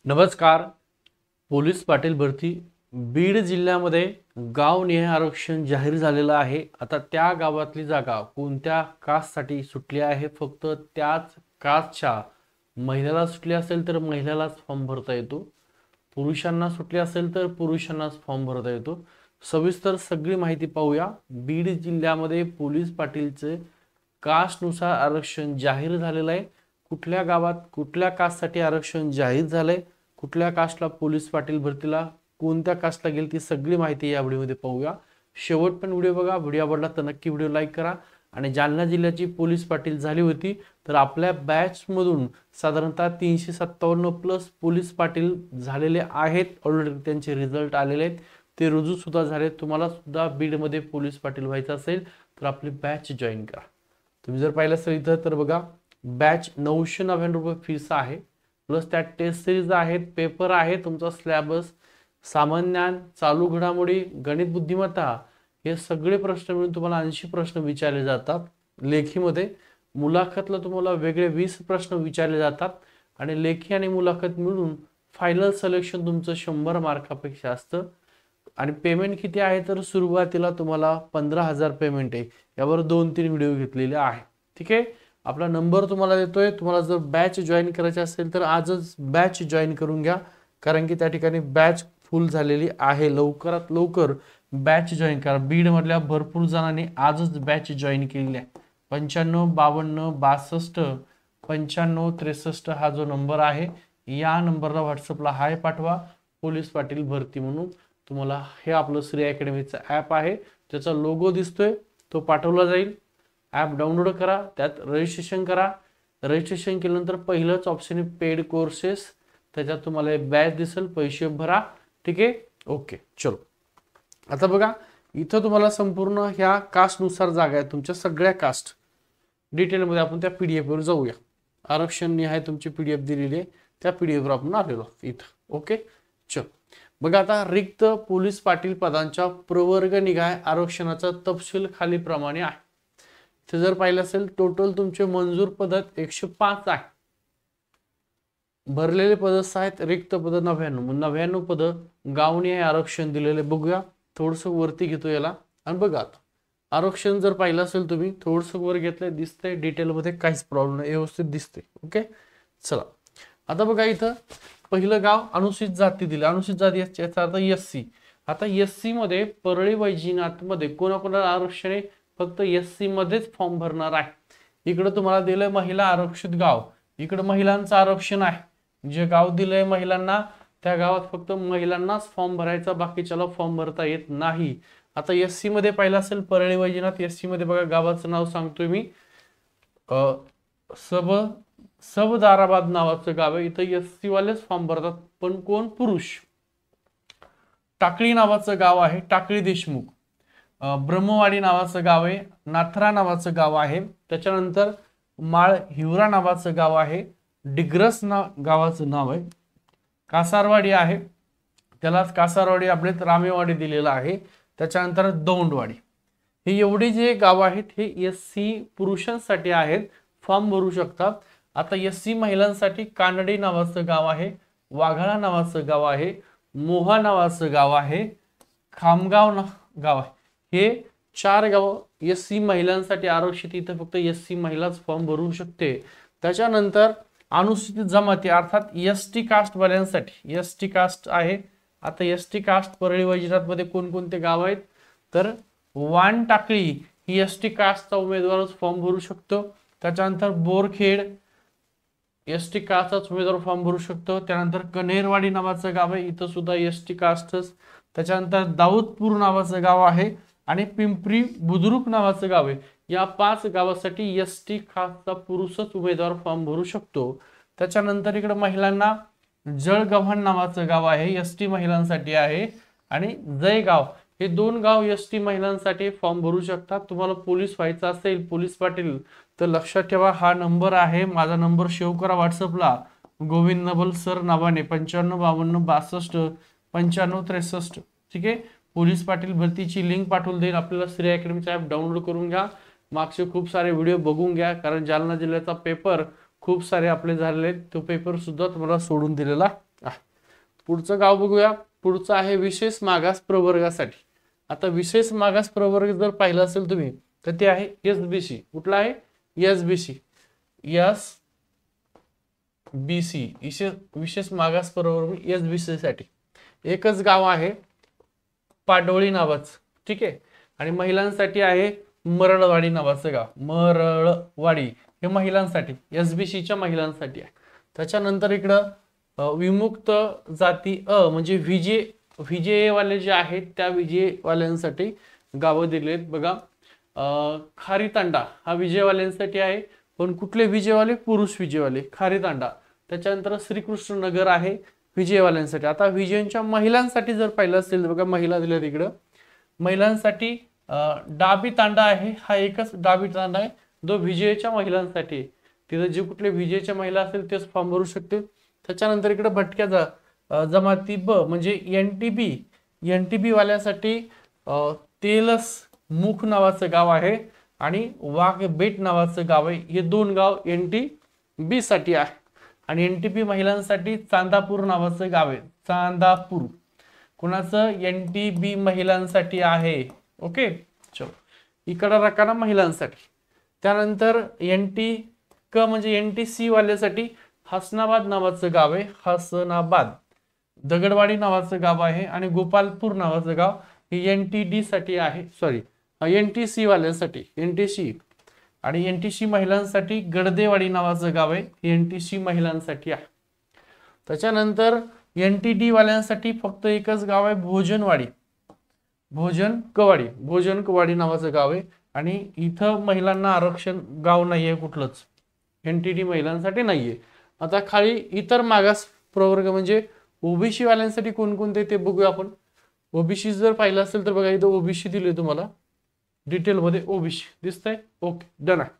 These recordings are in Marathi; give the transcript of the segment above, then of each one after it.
नमस्कार. पोलीस पाटील भरती बीड जिल्ह्यामध्ये गावनिहाय आरक्षण जाहीर झालेलं आहे. आता त्या गावातली जागा कोणत्या कास्टसाठी सुटली आहे, फक्त त्याच कास्टच्या महिलाला सुटली असेल तर महिलालाच फॉर्म भरता येतो, पुरुषांना सुटली असेल तर पुरुषांनाच फॉर्म भरता येतो. सविस्तर सगळी माहिती पाहूया. बीड जिल्ह्यामध्ये पोलीस पाटीलचे कास्टनुसार आरक्षण जाहीर झालेलं आहे. कुठल्या गावात कुठल्या कास्टसाठी आरक्षण जाहीर झालंय, कुठल्या कास्टला पोलीस पाटील भरतीला, कोणत्या कास्टला गेली, ती सगळी माहिती या व्हिडिओमध्ये पाहूया. शेवट पण व्हिडिओ बघा. व्हिडिओ आवडला तर नक्की व्हिडिओ लाईक करा. आणि जालना जिल्ह्याची पोलीस पाटील झाली होती तर आपल्या बॅच मधून साधारणतः 357 प्लस पोलीस पाटील झालेले आहेत. ऑलरेडी त्यांचे रिझल्ट आलेले आहेत, ते रुजू सुद्धा झाले. तुम्हाला सुद्धा बीड मध्ये पोलीस पाटील व्हायचं असेल तर आपली बॅच जॉईन करा. तुम्ही जर पाहिलं असेल इथं तर बघा, बॅच 999 रुपये फीस आहे, प्लस त्यात टेस्ट सिरीज आहेत, पेपर आहे, तुमचा सिलेबस, सामान्य ज्ञान, चालू घडामोडी, गणित बुद्धिमत्ता, हे सगळे प्रश्न मिळून तुम्हाला 80 प्रश्न विचारले जातात. लेखीमध्ये मुलाखतला तुम्हाला वेगळे 20 प्रश्न विचारले जातात आणि लेखी आणि मुलाखत मिळून फायनल सिलेक्शन तुमचं 100 मार्कापेक्षा असतं. आणि पेमेंट किती आहे तर सुरुवातीला तुम्हाला 15,000 पेमेंट आहे. यावर 2-3 व्हिडिओ घेतलेले आहे. ठीक आहे. आपला नंबर तुम्हाला देतोय. तुम्हाला जर बॅच जॉईन करायची असेल तर आजच बॅच जॉईन करून घ्या, कारण की त्या ठिकाणी बॅच फुल झालेली आहे. लवकरात लवकर बॅच जॉईन करा. बीड मधल्या भरपूर जणांनी आजच बॅच जॉईन केलेली आहे. 95 52 62 95 63 हा जो नंबर आहे, या नंबरला व्हॉट्सअपला हाय पाठवा. पोलीस पाटील भरती म्हणून तुम्हाला हे आपलं श्री अकॅडमीचं ॲप आहे, त्याचा लोगो दिसतोय, तो पाठवला जाईल. ॲप डाउनलोड करा, त्यात रजिस्ट्रेशन करा. रजिस्ट्रेशन केल्यानंतर पहिलंच ऑप्शन आहे पेड कोर्सेस, त्याच्यात तुम्हाला बॅच दिसेल, पैसे भरा. ठीक आहे. ओके, चलो. आता बघा, इथं तुम्हाला संपूर्ण ह्या कास्टनुसार जागा आहेत, तुमच्या सगळ्या कास्ट डिटेलमध्ये आपण त्या PDF वर जाऊया. आरक्षण निहाय तुमची PDF दिलेली आहे, त्या PDF वर आपण आलेलो इथं. ओके, चल. बघा, आता रिक्त पोलीस पाटील पदांच्या प्रवर्ग निहाय आरक्षणाचा तपशील खाली प्रमाणे आहे. ते जर पाहिलं असेल, टोटल तुमचे मंजूर पद 105 आहे, भरलेले पद 6 आहेत, रिक्त पद 99 पद गावनिहाय आरक्षण दिलेले. बघूया, थोडस वरती घेतो याला आणि बघा, आता आरक्षण जर पाहिलं असेल तुम्ही, थोडस वर घेतलंय, दिसतंय डिटेल मध्ये, काहीच प्रॉब्लेम नाही, व्यवस्थित दिसतंय. ओके, चला. आता बघा, इथं पहिलं गाव अनुसूचित जाती दिले. अनुसूचित जाती याचा अर्थ SC. आता SC मध्ये परळी वैजनाथ मध्ये कोणाकोणाला आरक्षण आहे, फक्त SC मध्येच फॉर्म भरणार आहे. इकडे तुम्हाला दिलंय महिला आरक्षित गाव, इकडे महिलांचं आरक्षण आहे. जे गाव दिलंय महिलांना, त्या गावात फक्त महिलांनाच फॉर्म भरायचा, बाकीच्याला फॉर्म भरता येत नाही. आता SC मध्ये पाहिलं असेल परळी वैजनाथ, SC मध्ये बघा, गावाचं नाव सांगतोय मी, सबदाराबाद नावाचं गाव आहे. इथं SC वालेच फॉर्म भरतात, पण कोण, पुरुष. टाकळी नावाचं गाव आहे, टाकळी देशमुख. ब्रह्मवाडी नावाचं गाव आहे, नाथरा नावाचं गाव आहे. त्याच्यानंतर माळ हिवरा नावाचं गाव आहे, डिग्रस गावाचं नाव आहे. कासारवाडी आहे, त्यालाच कासारवाडी आपल्यात रामेवाडी दिलेला आहे. त्याच्यानंतर दौंडवाडी. हे एवढे जे गाव आहेत हे SC पुरुषांसाठी आहेत, फॉर्म भरू शकतात. आता SC महिलांसाठी कानडी नावाचं गाव आहे, वाघाळा नावाचं गाव आहे, मोहा नावाचं गाव आहे, खामगाव गाव आहे. हे 4 गाव SC महिलांसाठी आरक्षित. इथं फक्त SC महिलाच फॉर्म भरू शकते. त्याच्यानंतर अनुसूचित जमाती अर्थात ST कास्ट वाल्यांसाठी ST कास्ट आहे. आता ST कास्ट परळी वैजनाथ मध्ये कोणकोणते गाव आहेत तर वान टाकळी ही ST कास्टचा उमेदवारच फॉर्म भरू शकतो. त्याच्यानंतर बोरखेड ST कास्टचाच उमेदवार फॉर्म भरू शकतो. त्यानंतर कनेरवाडी नावाचं गाव आहे, इथं सुद्धा ST कास्टच. त्याच्यानंतर दाऊदपूर नावाचं गाव आहे आणि पिंपरी बुद्रुक नावाचं गाव आहे. या 5 गावासाठी ST कास्टचा पुरुषच उमेदवार फॉर्म भरू शकतो. त्याच्यानंतर इकडे महिलांना जळगव्हाण नावाचं गाव आहे, ST महिलांसाठी आहे. आणि जयगाव, हे 2 गाव ST महिलांसाठी फॉर्म भरू शकतात. तुम्हाला पोलीस व्हायचं असेल, पोलीस पाटील, तर लक्षात ठेवा, हा नंबर आहे माझा, नंबर सेव्ह करा व्हॉट्सअपला, गोविंद नबल सर नावाने, 95 52 62 95 63. ठीक आहे. पोलीस पाटील भरतीची लिंक पाठवून देईल. आपल्याला श्री अकॅडमीचा ॲप डाउनलोड करून घ्या, मागचे खूप सारे व्हिडिओ बघून घ्या, कारण जालना जिल्ह्याचा पेपर खूप सारे आपले झालेले आहेत, तो पेपर सुद्धा तुम्हाला सोडून दिलेला पुढचं गाव बघूया. पुढचं आहे विशेष मागास प्रवर्गासाठी. आता विशेष मागास प्रवर्ग जर पाहिलं असेल तुम्ही तर ते आहे एसबीसी. कुठला आहे? एसबीसी. विशेष मागास प्रवर्ग एसबीसी साठी एकच गाव आहे पाडोळी नावाचं. ठीक आहे. आणि महिलांसाठी आहे मरळवाडी नावाचं गाव. मरळवाडी हे महिलांसाठी, एसबीसीच्या महिलांसाठी आहे. त्याच्यानंतर इकडं विमुक्त जाती म्हणजे व्हीजे वाले जे आहेत त्या व्हीजे वाल्यांसाठी गावं दिली आहेत बघा. खारीतांडा हा विजयवाल्यांसाठी आहे, पण कुठले विजयवाले? पुरुष विजयवाले, खारीतांडा. त्याच्यानंतर श्रीकृष्णनगर आहे विजयवाल्यांसाठी. आता विजयांच्या महिलांसाठी जर पाहिलं असेल तर बघा, महिला दिल्या तिकडं. महिलांसाठी डाबी तांडा आहे, हा एकच डाबी तांडा आहे जो विजयच्या महिलांसाठी. तिथं जे कुठले विजयच्या महिला असेल तेच फॉर्म भरू शकतील. त्याच्यानंतर इकडे भटक्या जमाती ब म्हणजे एनटीबी वाल्यासाठी तेलस मुख नावाचं गाव आहे आणि वाघबेट नावाचं गाव आहे. हे दोन गाव एनटीबी साठी आहे. आणि एनटीपी महिलांसाठी चांदापूर नावाचं गाव आहे. चांदापूर कुणाचं? एनटीबी महिलांसाठी आहे. ओके, चलो. इकडं रकाना महिलांसाठी. त्यानंतर एनटी क म्हणजे एनटीसी वाल्यासाठी हसनाबाद नावाचं गाव आहे. हसनाबाद. दगडवाडी नावाचं गाव आहे आणि गोपालपूर नावाचं गाव हे एनटीडी साठी आहे. सॉरी, एनटीसी वाल्यांसाठी एनटीसी. आणि एनटीसी महिलांसाठी गडदेवाडी नावाचं गाव आहे, हे एनटीसी महिलांसाठी आहे. त्याच्यानंतर एनटीडी वाल्यांसाठी फक्त एकच गाव आहे भोजनवाडी. भोजनकवाडी नावाचं गाव आहे. आणि इथं महिलांना आरक्षण गाव नाहीये कुठलंच, एनटीडी महिलांसाठी नाहीये. आता खाली इतर मागास प्रवर्ग म्हणजे ओबीसी वाल्यांसाठी कोणकोणते ते बघूया आपण. ओबीसी जर पाहिलं असेल तर बघा, इथं ओबीसी दिले तुम्हाला डिटेल मध्ये. ओबीसी दिसतंय? ओके, डन आहे.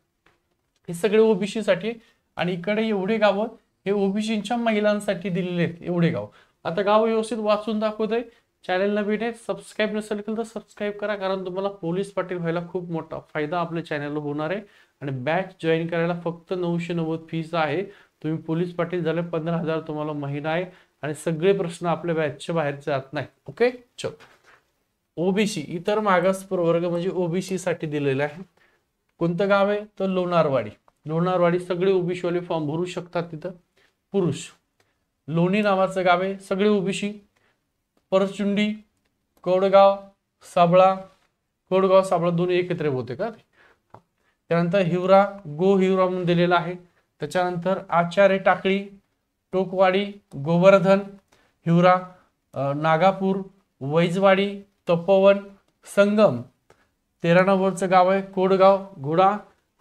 हे सगळे ओबीसी साठी. आणि इकडे एवढे गाव हे ओबीसीच्या महिलांसाठी दिलेले आहेत, एवढे गाव. आता गाव व्यवस्थित वाचून दाखवतोय. चॅनलला भेटे, सबस्क्राईब नसेल केलं तर सबस्क्राईब करा, कारण तुम्हाला पोलीस पाटील व्हायला खूप मोठा फायदा आपल्या चॅनलला होणार आहे. आणि बॅच जॉईन करायला फक्त 990 फीस आहे. तुम्ही पोलीस पाटील झाले, 15,000 तुम्हाला महिना आहे. आणि सगळे प्रश्न आपल्या बॅचच्या बाहेर जात नाही. ओके, चल. ओबीसी इतर मागास प्रवर्ग म्हणजे ओबीसी साठी दिलेलं आहे. कोणतं गाव आहे? तर लोणारवाडी. सगळे ओबीसी वाले फॉर्म भरू शकतात तिथं, पुरुष. लोणी नावाचं गाव आहे, सगळे ओबीसी. परचुंडी, कोडगाव साबळा दोन्ही एकत्र होते का? त्यानंतर हिवरा म्हणून दिलेला आहे. त्याच्यानंतर आचार्य टाकळी, टोकवाडी, गोवर्धन, हिवरा, नागापूर, वैजवाडी, तपोवन, संगम. 13 नंबरचं गाव आहे कोडगाव, घोडा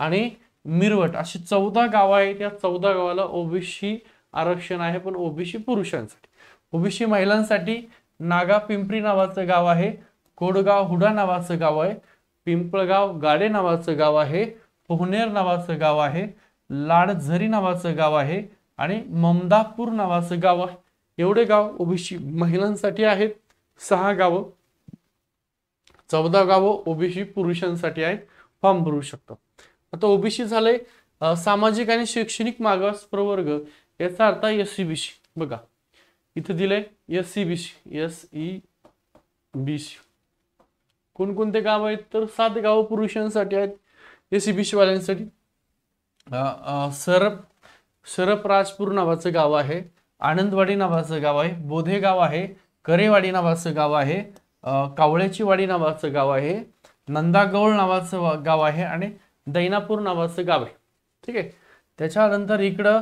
आणि मिरवट. अशी 14 गाव आहेत. या 14 गावाला ओबीसी आरक्षण आहे, पण ओबीसी पुरुषांसाठी. ओबीसी महिलांसाठी नागा पिंपरी नावाचं गाव आहे, कोडगाव हुडा नावाचं गाव आहे, पिंपळगाव गाडे नावाचं गाव आहे, पोहनेर नावाचं गाव आहे, लाडझरी नावाचं गाव आहे आणि ममदापूर नावाचं गाव आहे. एवढे गाव ओबीसी महिलांसाठी आहेत. 6 गाव, 14 गावं ओबीसी पुरुषांसाठी आहेत, फॉर्म भरू शकतात. आता ओबीसी झाले सामाजिक आणि शैक्षणिक मागास प्रवर्ग, याचा अर्थ एससीबीसी. बघा इथे दिले एसईबीसी. कोणकोणते गाव आहेत? तर 7 गाव पुरुषांसाठी आहेत एसईबीसी वाल्यांसाठी. सरपराजपूर नावाचं गाव आहे, आनंदवाडी नावाचं गाव आहे, बोधे गाव आहे, करेवाडी नावाचं गाव आहे, कावळ्याची वाडी नावाचं गाव आहे, नंदागौळ नावाचं गाव आहे आणि दैनापूर नावाचं गाव आहे. ठीक आहे. त्याच्यानंतर इकडं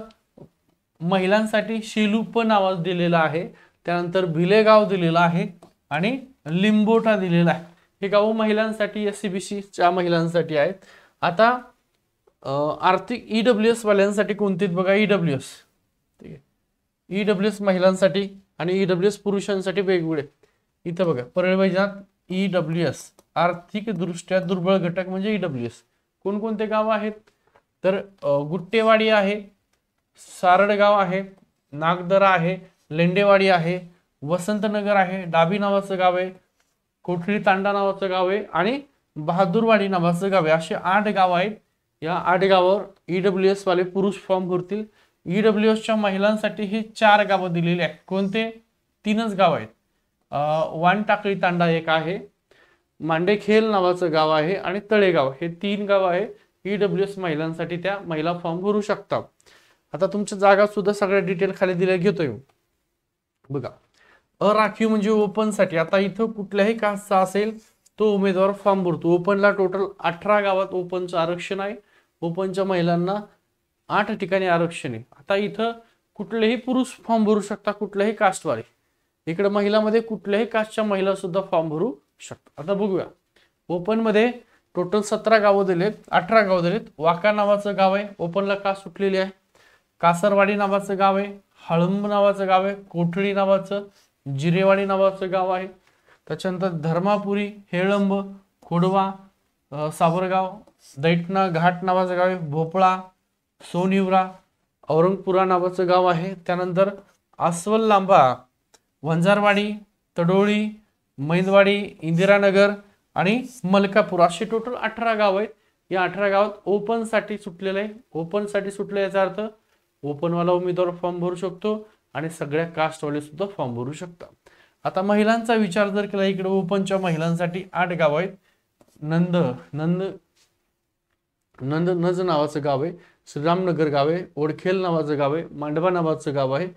महिलांसाठी शेलूप नाव दिलेलं आहे. त्यानंतर भिलेगाव दिलेलं आहे आणि लिंबोटा दिलेला आहे. हे गाव महिलांसाठी एससीबीसीच्या महिलांसाठी आहेत. आता आर्थिक ईडब्ल्यूएस वाल्यांसाठी कोणते बघा, ईडब्ल्यूएस. ठीक आहे, ईडब्ल्यूएस महिलांसाठी आणि ईडब्ल्यूएस पुरुषांसाठी वेगवेगळे. इथं बघा परळ वैजनाथ ईडब्ल्यूएस आर्थिक दृष्ट्या दुर्बळ घटक म्हणजे ईडब्ल्यूएस. कोणकोणते गाव आहेत? तर गुट्टेवाडी आहे, सारडगाव आहे, नागदरा आहे, लेंडेवाडी आहे, वसंतनगर आहे, डाबी नावाचं गाव आहे, कोठळी तांडा नावाचं गाव आहे आणि बहादूरवाडी नावाचं गाव आहे. असे 8 गाव आहेत. या 8 गावावर ईडब्ल्यूएस वाले पुरुष फॉर्म भरतील, ईडब्ल्यूएसच्या महिलांसाठी हे 4 गावं दिलेली आहेत. कोणते? 3च गाव आहेत. वानटाकळी तांडा एक आहे, मांडेखेल नावाचं गाव आहे आणि तळेगाव, हे 3 गाव आहे ईडब्ल्यूएस महिलांसाठी. त्या महिला फॉर्म भरू शकतात. आता तुमच्या जागा सुद्धा सगळ्या डिटेल खाली दिल्या घेतोय बघा. अराखीव म्हणजे ओपन साठी. आता इथं कुठल्याही कास्टचा असेल तो उमेदवार फॉर्म भरतो. ओपनला टोटल 18 गावात ओपनचं आरक्षण आहे. ओपनच्या महिलांना 8 ठिकाणी आरक्षण आहे. आता इथं कुठलेही पुरुष फॉर्म भरू शकता, कुठल्याही कास्टवाले. इकडे महिलांमध्ये कुठल्याही कास्टच्या महिला सुद्धा फॉर्म भरू शकतात. आता बघूया, ओपन मध्ये टोटल 17 गावं दिलेत, 18 गावं दिलेत. वाका नावाचं गाव आहे, ओपनला कास्ट सुटलेली आहे. कासरवाडी नावाचं गाव आहे, हळंब नावाचं गाव आहे, कोठडी नावाचं, जिरेवाडी नावाचं गाव आहे. त्याच्यानंतर धर्मापुरी, हेळंब, खोडवा, सावरगाव, दैठणा घाट नावाचं गाव आहे, भोपळा, सोनिवरा, औरंगपुरा नावाचं गाव आहे. त्यानंतर अस्वल लांबा, वंजारवाडी, तडोळी, मैंदवाडी, इंदिरानगर आणि मलकापूर असे टोटल 18 गाव आहेत. या 18 गावात ओपन साठी सुटलेलं आहे. ओपन साठी सुटले याचा अर्थ ओपनवाला उमेदवार फॉर्म भरू शकतो आणि सगळ्या कास्टवाले सुद्धा फॉर्म भरू शकतात. आता महिलांचा विचार जर केला, इकडे ओपनच्या महिलांसाठी 8 गाव आहेत. नज नावाचं गाव आहे, श्रीरामनगर गाव आहे, ओडखेल नावाचं गाव आहे, मांडवा नावाचं गाव आहे,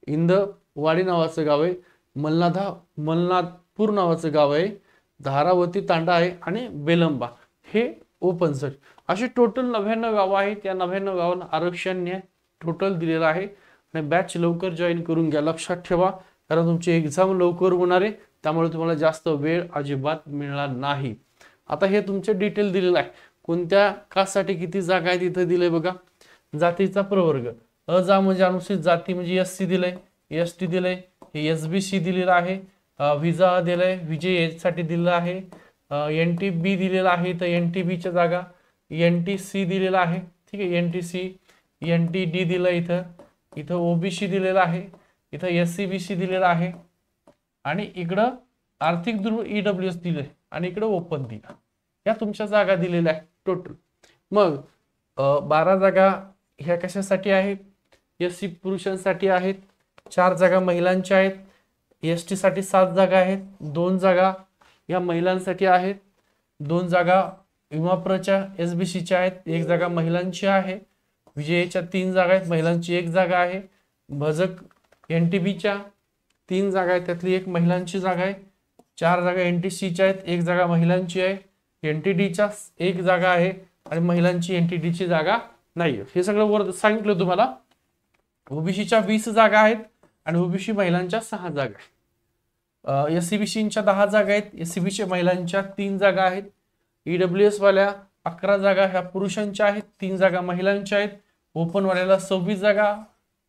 इंदवाडी नावाचं गाव आहे, मलनाथपूर नावाचं गाव आहे, धारावती तांडा आहे आणि बेलंबा, हे ओपन साठी. असे टोटल 99 गावं आहेत. त्या 99 गावांना आरक्षण टोटल दिलेलं आहे. आणि बॅच लवकर जॉईन करून घ्या. लक्षात ठेवा, कारण तुमची एक्झाम लवकर होणार आहे, त्यामुळे तुम्हाला जास्त वेळ अजिबात मिळणार नाही. आता हे तुमचे डिटेल दिलेलं आहे. कोणत्या कास्टसाठी किती जागा आहेत इथं दिलंय बघा. जातीचा प्रवर्ग, अजा म्हणजे अनुसूचित जाती म्हणजे SC दिलंय, ST दिलंय, SBC दिलेलं आहे, व्हिजा दिलंय, VJ साठी दिलेलं आहे, NTB दिलेला आहे. तर NTBच्या जागा, NTC दिलेला आहे, ठीक आहे, NTC, NTD दिलं इथं OBC दिलेला आहे, इथं SCBC दिलेला आहे आणि इकडं आर्थिक दुर्बल EWS दिले आणि इकडं ओपन दिला. या तुमच्या जागा दिलेल्या आहेत टोटल. मग 12 जागा ह्या कशासाठी आहेत? SC पुरुषांसाठी आहेत, 4 जागा महिलांच्या आहेत, ST साठी 7 जागा आहेत, 2 जागा या महिलांसाठी आहेत, 2 जागा विमाप्रच्या SBCच्या आहेत, 1 जागा महिलांची आहे, विजयच्या 3 जागा आहेत, महिलांची 1 जागा आहे, भजक NTBच्या 3 जागा आहेत, त्यातली 1 महिलांची जागा आहे, 4 जागा NTCच्या आहेत, 1 जागा महिलांची आहे, NTDच्या 1 जागा आहे आणि महिलांची NTDची जागा नाही. हे सगळं वर सांगितलं तुम्हाला. OBCच्या 20 जागा आहेत आणि OBC महिलांच्या 6 जागा आहेत. SCBCच्या 10 जागा आहेत, SCBC महिलांच्या 3 जागा आहेत, EWS वाल्या 11 जागा ह्या पुरुषांच्या आहेत, 3 जागा महिलांच्या आहेत, ओपन वाल्याला 26 जागा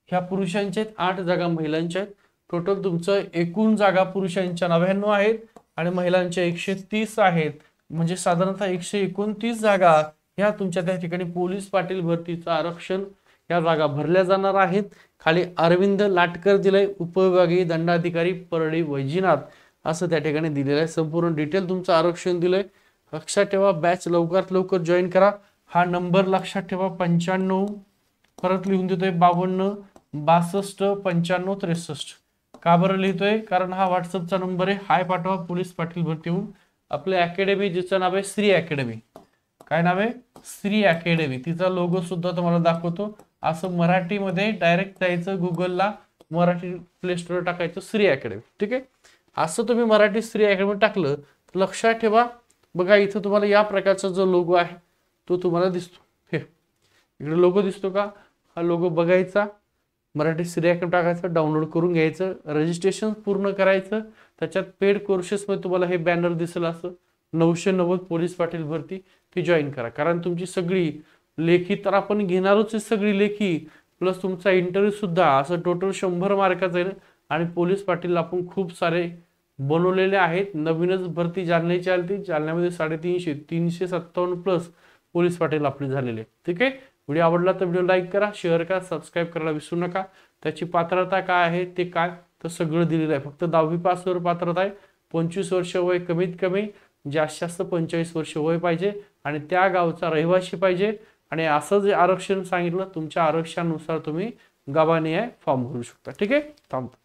ह्या पुरुषांच्या आहेत, 8 जागा महिलांच्या आहेत. टोटल तुमचं एकूण जागा पुरुषांच्या 99 आहेत आणि महिलांच्या 130 आहेत. म्हणजे साधारणतः 129 जागा ह्या तुमच्या त्या ठिकाणी पोलीस पाटील भरतीचं आरक्षण या जागा भरल्या जाणार आहेत. खाली अरविंद लाटकर दिलंय, उपविभागीय दंडाधिकारी परळी वैजनाथ असं त्या ठिकाणी दिलेलं आहे. संपूर्ण डिटेल तुमचं आरक्षण दिलंय. लक्षात ठेवा, बॅच लवकरात लवकर जॉईन करा. हा नंबर लक्षात ठेवा, 95, परत लिहून देतोय 52 62 95 63. का बरं लिहितोय? कारण हा व्हॉट्सअपचा नंबर आहे. हाय पाठवा पोलीस पाटील भरती होऊन. आपली अकॅडमी जिचं नाव आहे श्री अकॅडमी. काय नाव आहे? श्री अकॅडमी. तिचा लोगो सुद्धा तुम्हाला दाखवतो. असं मराठीमध्ये डायरेक्ट जायचं गुगलला, मराठी प्ले स्टोर टाकायचं श्री अकॅडमी, ठीक आहे. असं तुम्ही मराठी श्री अकॅडमी टाकलं तर लक्षात ठेवा, बघा इथं तुम्हाला या प्रकारचा जो लोगो आहे तो तुम्हाला दिसतो. हे इकडे लोगो दिसतो का? हा लोगो बघायचा, मराठी श्री अकॅडमी टाकायचं, डाउनलोड करून घ्यायचं, रजिस्ट्रेशन पूर्ण करायचं. त्याच्यात पेड कोर्सेसमध्ये तुम्हाला हे बॅनर दिसेल असं 990 पोलीस पाटील भरती, ती जॉईन करा. कारण तुमची सगळी लेखी तर आपण घेणारच आहे, सगळी लेखी प्लस तुमचा इंटरव्ह्यू सुद्धा, असं टोटल 100 मार्काचा आहे. आणि पोलीस पाटील आपण खूप सारे बनवलेले आहेत. नवीनच भरती जालन्याची आली, जालन्यामध्ये 350 357 प्लस पोलीस पाटील आपले झालेले, ठीक आहे. व्हिडिओ आवडला तर व्हिडिओ लाईक करा, शेअर करा, सबस्क्राईब करायला विसरू नका. त्याची पात्रता काय आहे ते काय तर सगळं दिलेलं आहे. फक्त 10वी पासवर पात्रता आहे. 25 वर्ष वय कमीत कमी, जास्त जास्त 45 वर्ष वय पाहिजे आणि त्या गावचा रहिवासी पाहिजे. आणि असं जे आरक्षण सांगितलं, तुमच्या आरक्षणानुसार तुम्ही गावानिहाय फॉर्म भरू शकता. ठीक आहे, थांबतो.